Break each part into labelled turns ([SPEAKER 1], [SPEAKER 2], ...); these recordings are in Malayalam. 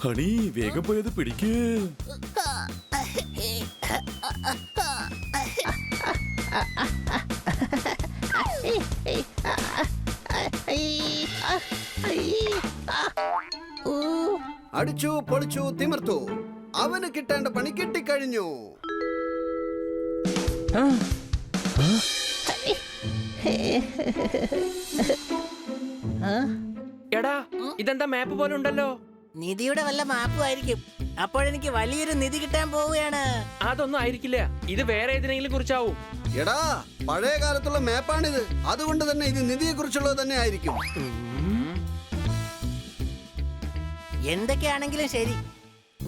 [SPEAKER 1] ഹണി വേഗം പോയത് പിടിക്ക്.
[SPEAKER 2] അടിച്ചു പൊളിച്ചു തിമിർത്തു. അവന് കിട്ടേണ്ട പണി കിട്ടിക്കഴിഞ്ഞു.
[SPEAKER 3] എടാ ഇതെന്താ മാപ്പ് പോലെ ഉണ്ടല്ലോ?
[SPEAKER 4] നിധിയുടെ വല്ല മാപ്പും ആയിരിക്കും. അപ്പോഴെനിക്ക് വലിയൊരു നിധി കിട്ടാൻ പോവുകയാണ്.
[SPEAKER 3] അതൊന്നും ആയിരിക്കില്ല, ഇത് വേറെ ഏതിനെങ്കിലും കുറിച്ചാവും.
[SPEAKER 2] എടാ പഴയ കാലത്തുള്ള മാപ്പാണിത്. അതുകൊണ്ട് തന്നെ ഇത് നിധിയെ കുറിച്ചുള്ളത് തന്നെ ആയിരിക്കും.
[SPEAKER 4] എന്തൊക്കെയാണെങ്കിലും ശരി,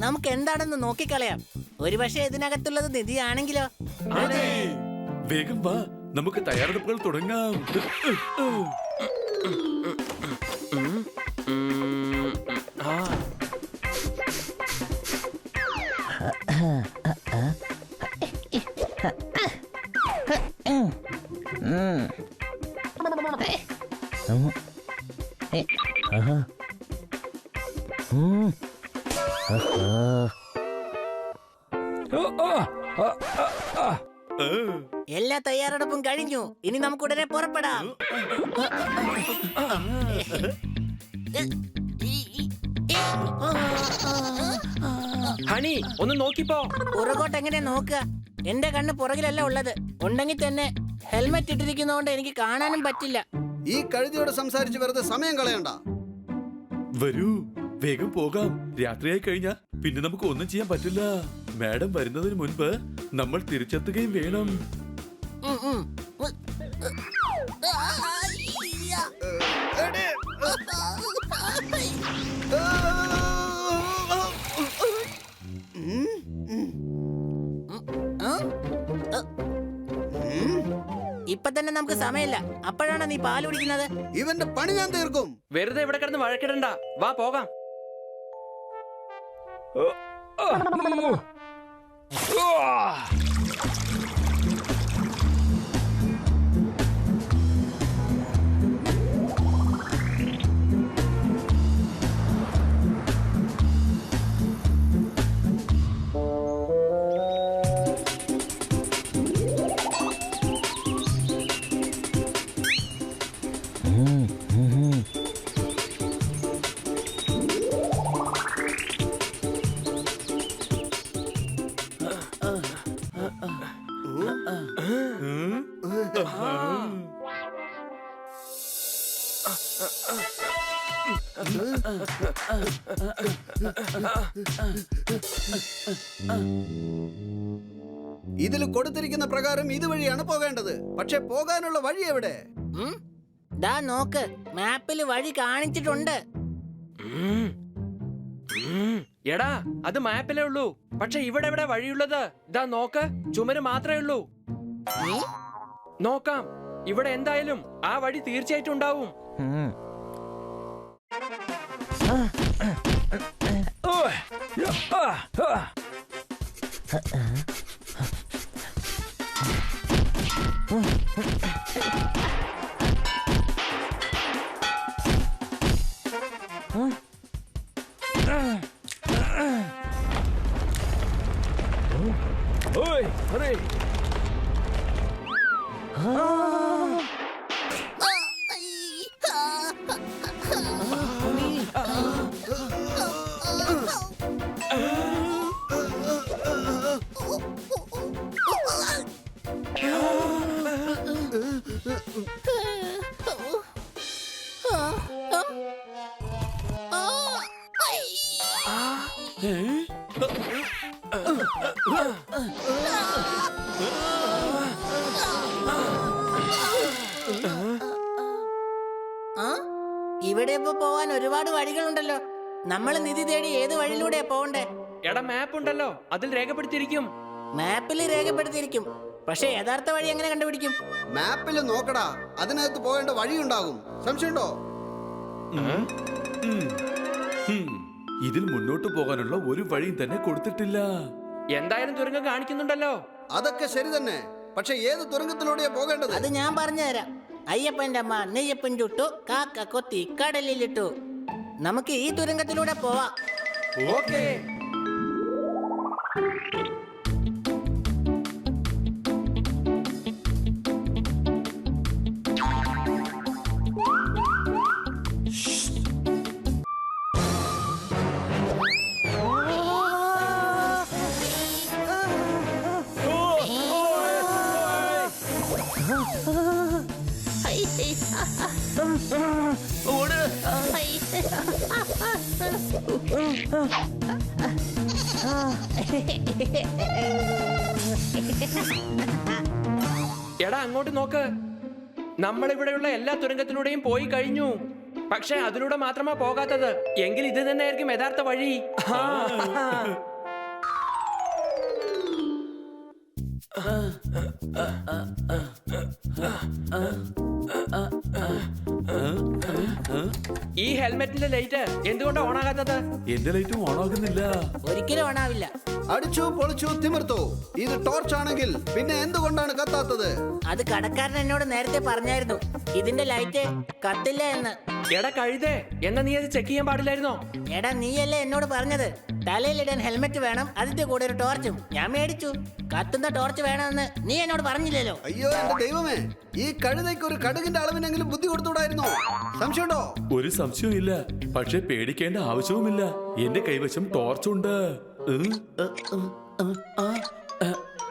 [SPEAKER 4] നമുക്ക് എന്താണെന്ന് നോക്കിക്കളയാം. ഒരുപക്ഷെ ഇതിനകത്തുള്ളത് നിധിയാണെങ്കിലോ?
[SPEAKER 1] വേഗം വാ, നമുക്ക് തയ്യാറെടുപ്പുകൾ തുടങ്ങാം.
[SPEAKER 4] എല്ലാ തയ്യാറെടുപ്പും കഴിഞ്ഞു. ഇനി നമുക്ക് ഉടനെ പുറപ്പെടാം.
[SPEAKER 3] ഹണി ഒന്ന് നോക്കിപ്പോ.
[SPEAKER 4] പുറകോട്ട് എങ്ങനെ നോക്കുക? എന്റെ കണ്ണ് പുറകിലല്ല ഉള്ളത്. ഉണ്ടെങ്കിൽ തന്നെ ഹെൽമെറ്റ് ഇട്ടിരിക്കുന്നതുകൊണ്ട് എനിക്ക് കാണാനും പറ്റില്ല.
[SPEAKER 2] ഈ കഴുതിയോട് സംസാരിച്ച് വെറുതെ സമയം കളയണ്ട.
[SPEAKER 1] വരൂ, വേഗം പോകാം. രാത്രിയായി കഴിഞ്ഞാ പിന്നെ നമുക്ക് ഒന്നും ചെയ്യാൻ പറ്റില്ല. മാഡം വരുന്നതിന് മുൻപ് നമ്മൾ തിരിച്ചെത്തുകയും വേണം.
[SPEAKER 4] ഇപ്പൊ തന്നെ നമുക്ക് സമയമില്ല. അപ്പോഴാണ് നീ പാല് കുടിക്കുന്നത്.
[SPEAKER 2] ഇവന്റെ പണി ഞാൻ തീർക്കും.
[SPEAKER 3] വെറുതെ ഇവിടെ കിടന്ന് വഴക്കിടണ്ട, വാ പോകാം.
[SPEAKER 2] ഇതിൽ കൊടുത്തിരിക്കുന്ന പ്രകാരം ഇതുവഴിയാണ് പോകേണ്ടത്. പക്ഷെ പോകാനുള്ള വഴി എവിടെ?
[SPEAKER 4] ദാ നോക്ക്, മാപ്പിൽ വഴി കാണിച്ചിട്ടുണ്ട്.
[SPEAKER 3] എടാ അത് മാപ്പിലേ ഉള്ളൂ. പക്ഷെ ഇവിടെ എവിടെ വഴിയുള്ളത്? ഇതാ നോക്ക്, ചുമര് മാത്രമേ ഉള്ളൂ. നോക്കാം, ഇവിടെ എന്തായാലും ആ വഴി തീർച്ചയായിട്ടും ഉണ്ടാവും.
[SPEAKER 4] ഇവിടെ ഇപ്പൊ പോവാൻ ഒരുപാട് വഴികളുണ്ടല്ലോ. നമ്മൾ നിധി തേടി ഏത് വഴിയിലൂടെയാ പോകണ്ടേ?
[SPEAKER 3] എടാ മാപ്പ് ഉണ്ടല്ലോ, അതിൽ രേഖപ്പെടുത്തിയിരിക്കും.
[SPEAKER 4] മാപ്പിൽ രേഖപ്പെടുത്തിയിരിക്കും. പക്ഷെ യഥാർത്ഥ വഴി എങ്ങനെ കണ്ടുപിടിക്കും?
[SPEAKER 2] മാപ്പിൽ നോക്കടാ, അതിനകത്ത് പോകേണ്ട വഴിയുണ്ടാകും. സംശയമുണ്ടോ?
[SPEAKER 1] ഇതിൽ മുന്നോട്ട് പോകാനുള്ള ഒരു വഴിയും തന്നെ കൊടുത്തിട്ടില്ല.
[SPEAKER 3] എന്തായാലും തുരങ്കം കാണിക്കുന്നുണ്ടല്ലോ.
[SPEAKER 2] അതൊക്കെ ശരി തന്നെ, പക്ഷെ ഏത് തുരങ്കത്തിലൂടെയാ പോകേണ്ടത്?
[SPEAKER 4] അത് ഞാൻ പറഞ്ഞുതരാം. അയ്യപ്പന്റെ അമ്മ നെയ്യപ്പൻ ചുട്ടു, കാക്ക കൊത്തി കടലിലിട്ടു. നമുക്ക് ഈ തുരങ്കത്തിലൂടെ പോവാം.
[SPEAKER 3] ഓക്കേ. എടാ അങ്ങോട്ട് നോക്ക്. നമ്മളിവിടെയുള്ള എല്ലാ തുരങ്കത്തിലൂടെയും പോയി കഴിഞ്ഞു. പക്ഷെ അതിലൂടെ മാത്രമാ പോകാത്തത്. എങ്കിൽ ഇത് തന്നെയായിരിക്കും യഥാർത്ഥ വഴി. ഈ ഹെൽമെറ്റിന്റെ ലൈറ്റ് എന്തുകൊണ്ടാ ഓണാകാത്തത്?
[SPEAKER 1] എന്റെ ലൈറ്റും ഓണാകുന്നില്ല.
[SPEAKER 4] ഒരിക്കലും ഓണാവില്ല.
[SPEAKER 2] അടിച്ചു പൊളിച്ചു തിമിർത്തു. ഇത് ടോർച്ച് ആണെങ്കിൽ പിന്നെ എന്തുകൊണ്ടാണ് കത്താത്തത്?
[SPEAKER 4] അത് കടക്കാരൻ എന്നോട് നേരത്തെ പറഞ്ഞായിരുന്നു, ഇതിന്റെ ലൈറ്റ് കത്തില്ല എന്ന്.
[SPEAKER 3] എടാ കഴുതേ, എന്നാ നീ അത് ചെക്ക് ചെയ്യാൻ പാടില്ലായിരുന്നോ?
[SPEAKER 4] എടാ നീയല്ലേ എന്നോട് പറഞ്ഞത് തലയിലിടാൻ ഹെൽമെറ്റ് വേണം, അതിന്റെ കൂടെ ഒരു ടോർച്ചും. ഞാൻ മേടിച്ചു. കത്തുന്ന ടോർച്ച് വേണമെന്ന് നീ എന്നോട് പറഞ്ഞില്ലല്ലോ.
[SPEAKER 2] അയ്യോ എന്റെ ദൈവമേ, ഈ കഴുതയ്ക്ക് ഒരു കടുകിന്റെ അളവിനെങ്കിലും ബുദ്ധി കൊടുത്തുകൂടായിരുന്നോ? സംശയമുണ്ടോ?
[SPEAKER 1] ഒരു സംശയവും ഇല്ല. പക്ഷെ പേടിക്കേണ്ട ആവശ്യവുമില്ല. എന്റെ കൈവശം ടോർച്ചുണ്ട്.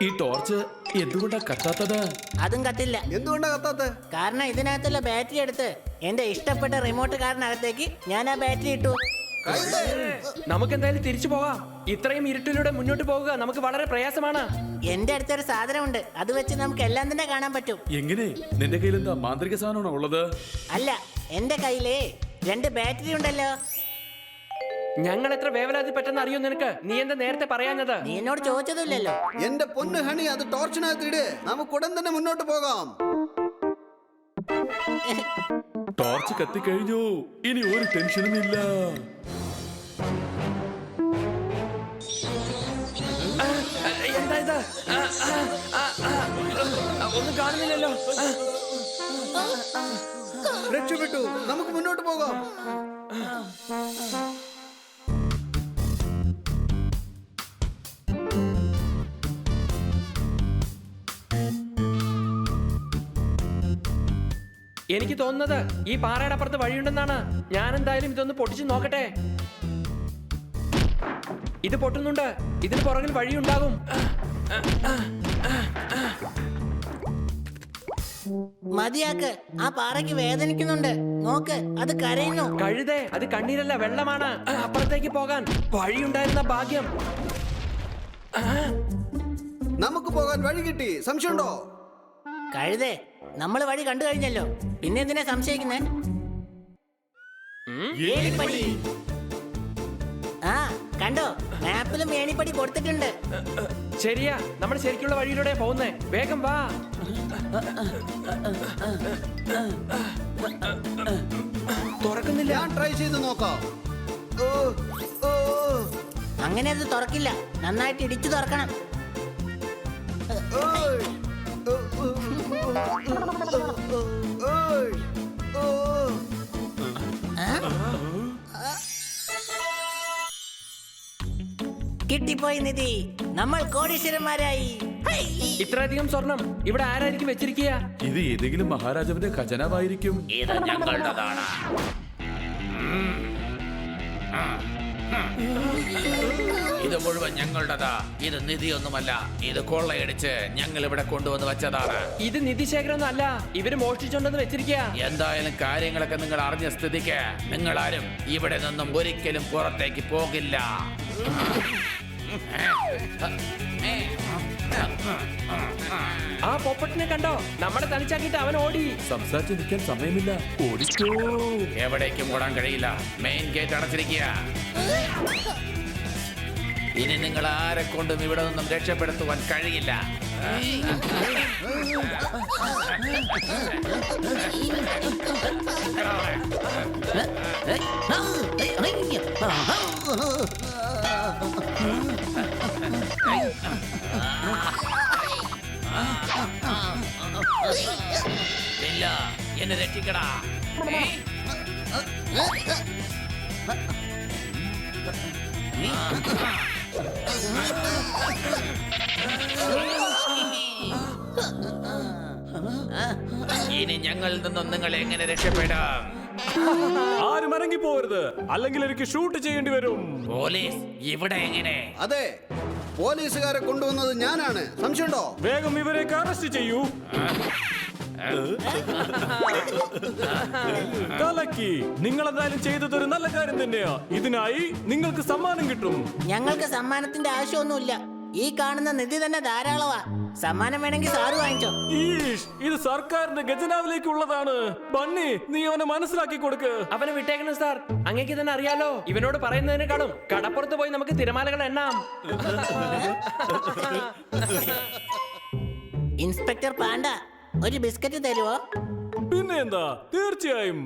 [SPEAKER 1] ഈ ടോർച്ച് എന്തുകൊണ്ടാ കത്താത്തത്?
[SPEAKER 4] അതും കത്തില്ല.
[SPEAKER 2] എന്തുകൊണ്ടാ കത്താത്ത?
[SPEAKER 4] കാരണം ഇതിനകത്തുള്ള ബാറ്ററി എടുത്ത് എന്റെ ഇഷ്ടപ്പെട്ട റിമോട്ട് കാറിനകത്തേക്ക് ഞാൻ ആ ബാറ്ററി ഇട്ടു.
[SPEAKER 3] നമുക്ക് എന്തായാലും തിരിച്ചു പോകാം. ഇത്രയും ഇരുട്ടിലൂടെ മുന്നോട്ട് പോകുക നമുക്ക് വളരെ പ്രയാസമാണ്.
[SPEAKER 4] എന്റെ അടുത്തൊരു സാധനമുണ്ട്, അത് വെച്ച് നമുക്ക് എല്ലാം തന്നെ കാണാൻ പറ്റും.
[SPEAKER 1] എങ്ങനെ? നിന്റെ കയ്യിൽ എന്താ മാന്ത്രിക സാധനമാണോ ഉള്ളത്?
[SPEAKER 4] അല്ല, എന്റെ കയ്യില് 2 ബാറ്ററി ഉണ്ടല്ലോ.
[SPEAKER 3] ഞങ്ങൾ എത്ര വേവലാതി പറ്റുന്ന അറിയോ നിനക്ക്? നീ എന്താ നേരത്തെ പറയാഞ്ഞത്?
[SPEAKER 4] നീ എന്നോട് ചോദിച്ചതില്ലല്ലോ.
[SPEAKER 2] എന്റെ പൊന്ന് ഹണി, അത് ടോർച്ചിനകത്ത് ഇട്. നമുക്ക് ഉടൻ തന്നെ മുന്നോട്ട് പോകാം.
[SPEAKER 1] ടോർച്ച് കത്തിക്കഴിഞ്ഞു. ഇനി ഒരു ടെൻഷനും ഇല്ല.
[SPEAKER 3] എന്താ ഇത്? ഒന്നും കാണുന്നില്ലല്ലോ.
[SPEAKER 2] രക്ഷപ്പെട്ടു. നമുക്ക് മുന്നോട്ട് പോകാം.
[SPEAKER 3] എനിക്ക് തോന്നുന്നത് ഈ പാറയുടെ അപ്പുറത്ത് വഴിയുണ്ടെന്നാണ്. ഞാൻ എന്തായാലും ഇതൊന്ന് പൊട്ടിച്ചു നോക്കട്ടെ. ഇത് പൊട്ടുന്നുണ്ട്. ഇതിന് പുറകിൽ വഴിയുണ്ടാകും.
[SPEAKER 4] മതിയാക്ക്. ആ പാറയ്ക്ക് വേദനിക്കുന്നുണ്ട്. നോക്ക്, അത് കരയുന്നു.
[SPEAKER 3] കഴുതേ, അത് കണ്ണീരല്ല, വെള്ളമാണ്. അപ്പുറത്തേക്ക് പോകാൻ വഴിയുണ്ടായിരുന്ന ഭാഗ്യം.
[SPEAKER 2] നമുക്ക് പോകാൻ വഴി കിട്ടി. സംശയമുണ്ടോ?
[SPEAKER 4] കഴുതേ, നമ്മൾ വഴി കണ്ടു കഴിഞ്ഞല്ലോ, പിന്നെ എന്തിനാ സംശയിക്കുന്നേ? ഏണിപ്പടി. ആ കണ്ടോ, മാപ്പിലും ഏണിപ്പടി കൊടുത്തിട്ടുണ്ട്.
[SPEAKER 3] ശരിയാ, നമ്മൾ ശരിക്കുള്ള വഴിയിലൂടെ പോകുന്നേ. വേഗം വാ. തുറക്കുന്നില്ല.
[SPEAKER 2] ഞാൻ ട്രൈ ചെയ്ത് നോക്കാം. ഓ, ഓ,
[SPEAKER 4] അങ്ങനെ അത് തുറക്കില്ല. നന്നായിട്ട് ഇടിച്ചു തുറക്കണം.
[SPEAKER 2] ഓയ്, ഓ, ഓ, ഓയ്, ഓ.
[SPEAKER 4] കിട്ടിപ്പോയി നിധി. നമ്മൾ കോടീശ്വരന്മാരായി. ഹൈ.
[SPEAKER 3] ഇത്രയധികം സ്വർണം ഇവിടെ ആരായിരിക്കും വെച്ചിരിക്കുക?
[SPEAKER 1] ഇത് ഏതെങ്കിലും മഹാരാജാവിന്റെ ഖജനാവായിരിക്കും.
[SPEAKER 5] ഇത് ഞങ്ങളുടേതാണ്. ഇത് മുഴുവൻ ഞങ്ങളുടേതാ. ഇത് നിധിയൊന്നുമല്ല. ഇത് കൊള്ളയടിച്ച് ഞങ്ങൾ ഇവിടെ കൊണ്ടുവന്ന് വെച്ചതാണ്.
[SPEAKER 3] ഇത് നിധിശേഖരം അല്ല, ഇവര് മോഷ്ടിച്ചോണ്ടെന്ന് വെച്ചിരിക്കുക.
[SPEAKER 5] എന്തായാലും കാര്യങ്ങളൊക്കെ നിങ്ങൾ അറിഞ്ഞ സ്ഥിതിക്ക് നിങ്ങളാരും ഇവിടെ നിന്നും ഒരിക്കലും പുറത്തേക്ക് പോകില്ല.
[SPEAKER 3] ആ പൊപ്പട്ടിനെ കണ്ടോ? നമ്മളെ തനിച്ചാക്കിയിട്ട് അവൻ ഓടി.
[SPEAKER 1] സംസാരിച്ച് നിൽക്കാൻ സമയമില്ല. ഓടിക്കോ.
[SPEAKER 5] എവിടേക്കും ഓടാൻ കഴിയില്ല. മെയിൻ ഗേറ്റ് അടച്ചിരിക്കുക. ഇനി നിങ്ങൾ ആരെ കൊണ്ടും ഇവിടെ നിന്നും രക്ഷപ്പെടുത്തുവാൻ കഴിയില്ല. ഇല്ല, എന്നെ രക്ഷിക്കടാ. ഇനി ഞങ്ങളിൽ നിന്നും നിങ്ങൾ എങ്ങനെ രക്ഷപ്പെടാം?
[SPEAKER 6] ആരും ഇറങ്ങി പോകരുത്, അല്ലെങ്കിൽ എനിക്ക് ഷൂട്ട് ചെയ്യേണ്ടി വരും.
[SPEAKER 5] പോലീസ് ഇവിടെ എങ്ങനെ?
[SPEAKER 2] അതെ, പോലീസുകാരെ കൊണ്ടുവന്നത് ഞാനാണ്. സംശയമുണ്ടോ?
[SPEAKER 6] വേഗം ഇവരെയൊക്കെ അറസ്റ്റ് ചെയ്യൂ. കലക്കി. നിങ്ങൾ എന്തായാലും ചെയ്തത് ഒരു നല്ല കാര്യം തന്നെയാ. ഇതിനായി നിങ്ങൾക്ക് സമ്മാനം കിട്ടും.
[SPEAKER 4] ഞങ്ങൾക്ക് സമ്മാനത്തിന്റെ ആവശ്യമൊന്നുമില്ല. ഈ കാണുന്ന നിധി തന്നെ ധാരാളമാ. സമ്മാനം വേണമെങ്കിൽ സാറ് വാങ്ങിച്ചോ.
[SPEAKER 6] ഈഷ്, ഇത് സർക്കാരിന്റെ ഖജനാവിലേക്ക് ഉള്ളതാണ്. ബണ്ണി, നീ അവനെ മനസ്സിലാക്കി കൊടുക്ക്.
[SPEAKER 3] അവനെ വിട്ടേക്കണം സാർ. അങ്ങേക്ക് തന്നെ അറിയാലോ, ഇവനോട് പറയുന്നതിനേക്കാളും കടപ്പുറത്ത് പോയി നമുക്ക് തിരമാലകൾ എണ്ണാം.
[SPEAKER 4] ഇൻസ്പെക്ടർ പാണ്ട, ഒരു ബിസ്ക്കറ്റ് തരുവോ?
[SPEAKER 6] പിന്നെ എന്താ, തീർച്ചയായും.